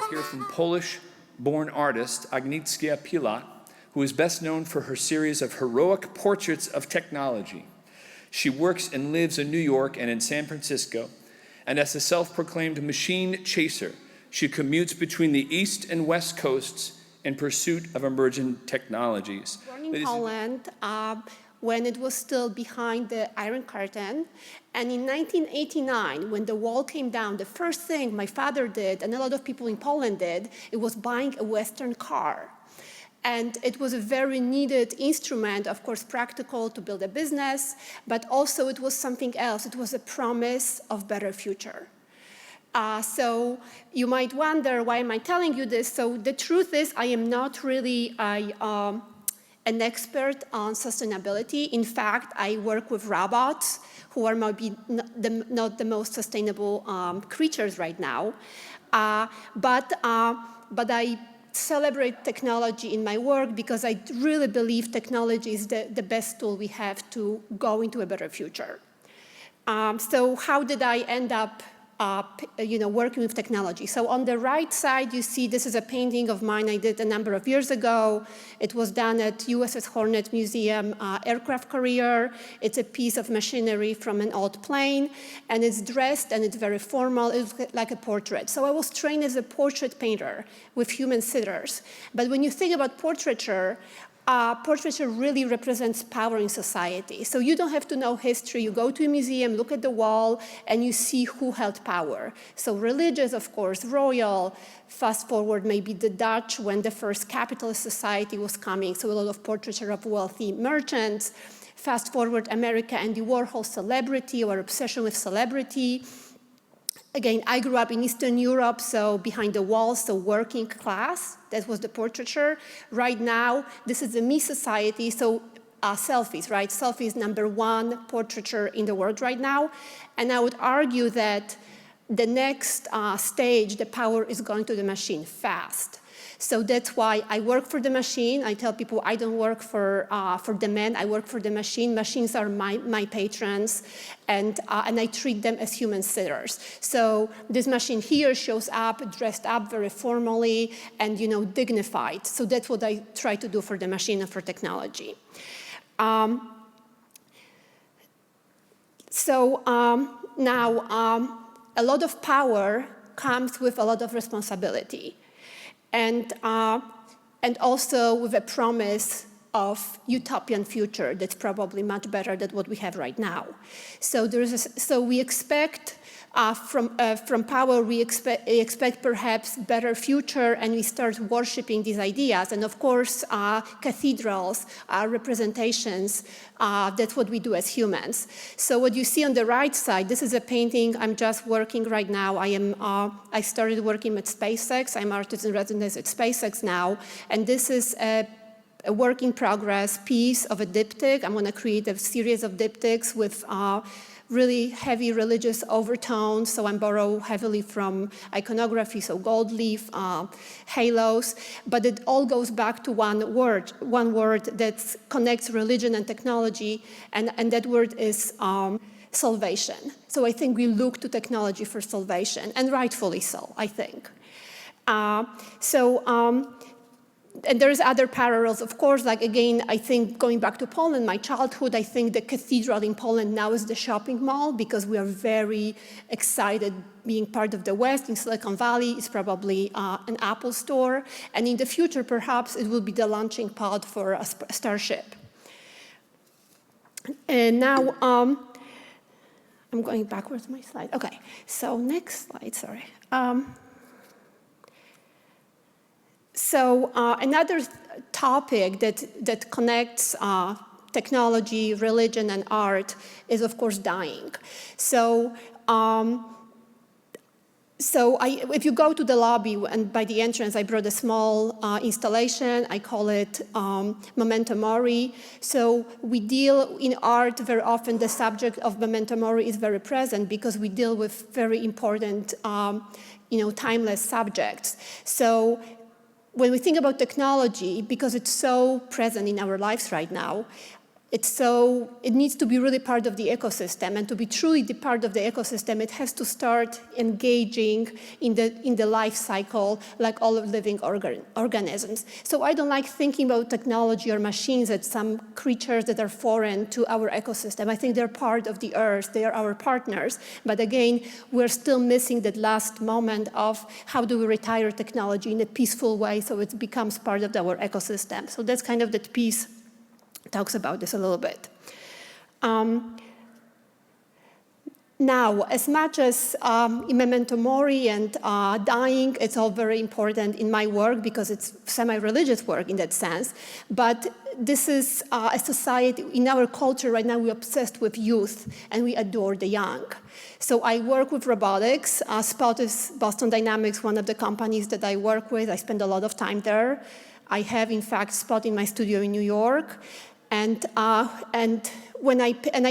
hear from Polish-born artist Agnieszka Pilat, who is best known for her series of heroic portraits of technology. She works and lives in New York and in San Francisco, and as a self-proclaimed machine chaser, she commutes between the East and West Coasts in pursuit of emerging technologies. Born in Poland, when it was still behind the Iron Curtain. And in 1989, when the wall came down, the first thing my father did, and a lot of people in Poland did, it was buying a Western car. And it was a very needed instrument, of course, practical to build a business, but also it was something else. It was a promise of better future. So you might wonder, why am I telling you this? So the truth is, I am not really an expert on sustainability. In fact, I work with robots who are maybe not the most sustainable creatures right now. But I celebrate technology in my work because I really believe technology is the best tool we have to go into a better future. So how did I end up working with technology? So on the right side, you see this is a painting of mine I did a number of years ago. It was done at USS Hornet Museum aircraft carrier. It's a piece of machinery from an old plane, and it's dressed and it's very formal. It's like a portrait. So I was trained as a portrait painter with human sitters. But when you think about portraiture, portraiture really represents power in society. So you don't have to know history. You go to a museum, look at the wall, and you see who held power. So religious, of course, royal. Fast forward maybe the Dutch when the first capitalist society was coming, so a lot of portraiture of wealthy merchants. Fast forward America, Andy Warhol, celebrity or obsession with celebrity. Again, I grew up in Eastern Europe, so behind the walls, so working class. That was the portraiture. Right now, this is the me society, so selfies, right? Selfies #1 portraiture in the world right now. And I would argue that the next stage, the power is going to the machine fast. So that's why I work for the machine. I tell people I don't work for the man, I work for the machine. Machines are my patrons, and I treat them as human sitters. So this machine here shows up, dressed up very formally and dignified. So that's what I try to do for the machine and for technology. Now, a lot of power comes with a lot of responsibility. And also with a promise of utopian future that's probably much better than what we have right now. So we expect from power, we expect perhaps better future, and we start worshiping these ideas. And of course, cathedrals, representations, that's what we do as humans. So what you see on the right side, this is a painting I'm just working right now. I started working at SpaceX. I'm artist in residence at SpaceX now. And this is a work in progress piece of a diptych. I'm going to create a series of diptychs with really heavy religious overtones, so I borrow heavily from iconography, so gold leaf, halos, but it all goes back to one word that connects religion and technology, and that word is salvation. So I think we look to technology for salvation, and rightfully so, I think. And there's other parallels, of course, like again, I think going back to Poland, my childhood, I think the cathedral in Poland now is the shopping mall because we are very excited being part of the West. In Silicon Valley, it's probably an Apple store. And in the future, perhaps it will be the launching pad for a Starship. And now, I'm going backwards my slide. Okay, so next slide, sorry. So another topic that connects technology, religion, and art is, of course, dying. So, if you go to the lobby, and by the entrance, I brought a small installation. I call it Memento Mori. So we deal in art very often, the subject of Memento Mori is very present because we deal with very important, timeless subjects. So when we think about technology, because it's so present in our lives right now, it needs to be really part of the ecosystem, and to be truly the part of the ecosystem, it has to start engaging in the life cycle like all living organisms. So I don't like thinking about technology or machines as some creatures that are foreign to our ecosystem. I think they're part of the earth, they are our partners, but again, we're still missing that last moment of how do we retire technology in a peaceful way so it becomes part of our ecosystem. So that's kind of that piece talks about this a little bit. Now, as much as in Memento Mori and dying, it's all very important in my work because it's semi-religious work in that sense, but this is a society, in our culture right now, we're obsessed with youth and we adore the young. So I work with robotics. Spot is Boston Dynamics, one of the companies that I work with. I spend a lot of time there. I have, in fact, Spot in my studio in New York. And I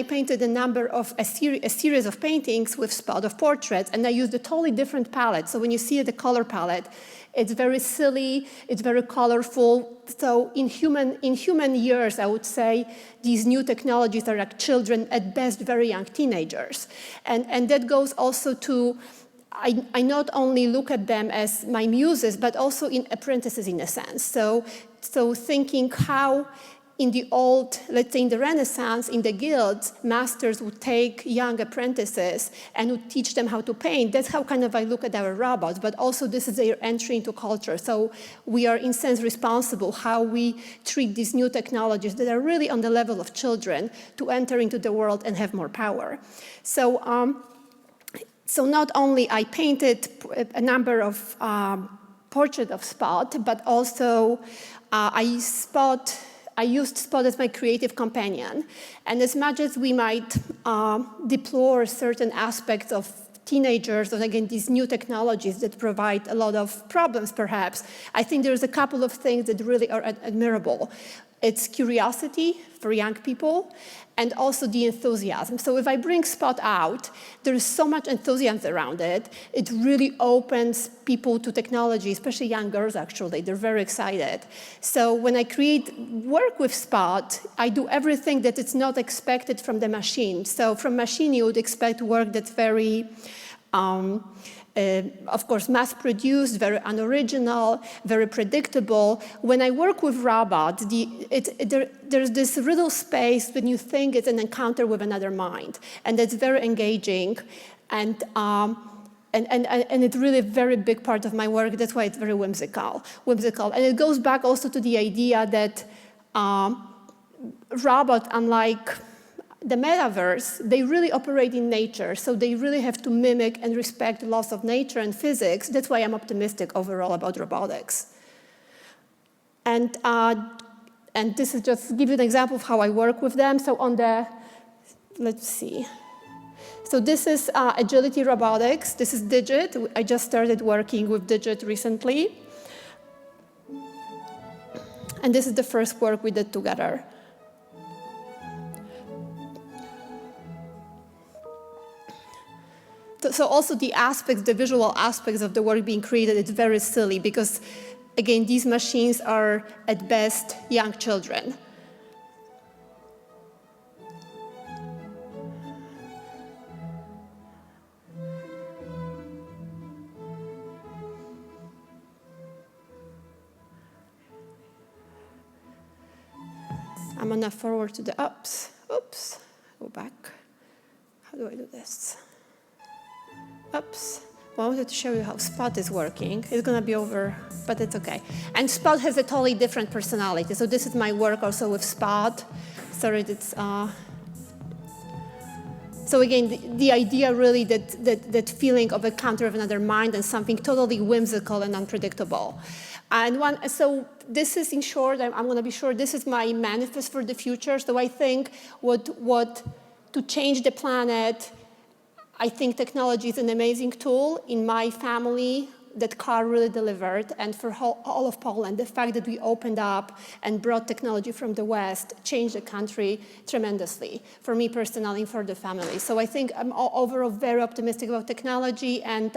painted a series of paintings with Spot of portraits, and I used a totally different palette. So when you see the color palette, it's very silly, it's very colorful. So in human years, I would say these new technologies are like children, at best very young teenagers. And that goes also to, I not only look at them as my muses, but also in apprentices in a sense. So thinking how in the old, let's say in the Renaissance, in the guilds, masters would take young apprentices and would teach them how to paint. That's how kind of I look at our robots, but also this is their entry into culture. So we are in sense responsible how we treat these new technologies that are really on the level of children to enter into the world and have more power. So not only I painted a number of portraits of Spot, but also I used Spot as my creative companion. And as much as we might deplore certain aspects of teenagers, and again, these new technologies that provide a lot of problems, perhaps, I think there's a couple of things that really are admirable. It's curiosity for young people, and also the enthusiasm. So if I bring Spot out, there is so much enthusiasm around it. It really opens people to technology, especially young girls, actually. They're very excited. So when I create work with Spot, I do everything that is not expected from the machine. So from machine, you would expect work that's very, of course, mass-produced, very unoriginal, very predictable. When I work with robots, there's this little space when you think it's an encounter with another mind, and that's very engaging, and it's really a very big part of my work. That's why it's very whimsical. And it goes back also to the idea that robots, unlike the metaverse, they really operate in nature, so they really have to mimic and respect the laws of nature and physics. That's why I'm optimistic overall about robotics. And this is just to give you an example of how I work with them. So let's see. So this is agility robotics. This is Digit. I just started working with Digit recently. And this is the first work we did together. So also the visual aspects of the work being created, it's very silly because, again, these machines are, at best, young children. I'm gonna forward to the oops, go back. How do I do this? Oops. Well, I wanted to show you how Spot is working. It's going to be over, but it's OK. And Spot has a totally different personality. So this is my work also with Spot. Sorry, it's... So again, the idea really that feeling of encounter of another mind and something totally whimsical and unpredictable. And so this is, in short, I'm going to be short, this is my manifest for the future. So I think to change the planet, I think technology is an amazing tool. In my family, that car really delivered. And for all of Poland, the fact that we opened up and brought technology from the West changed the country tremendously, for me personally and for the family. So I think I'm overall very optimistic about technology. And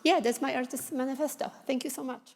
yeah, that's my artist manifesto. Thank you so much.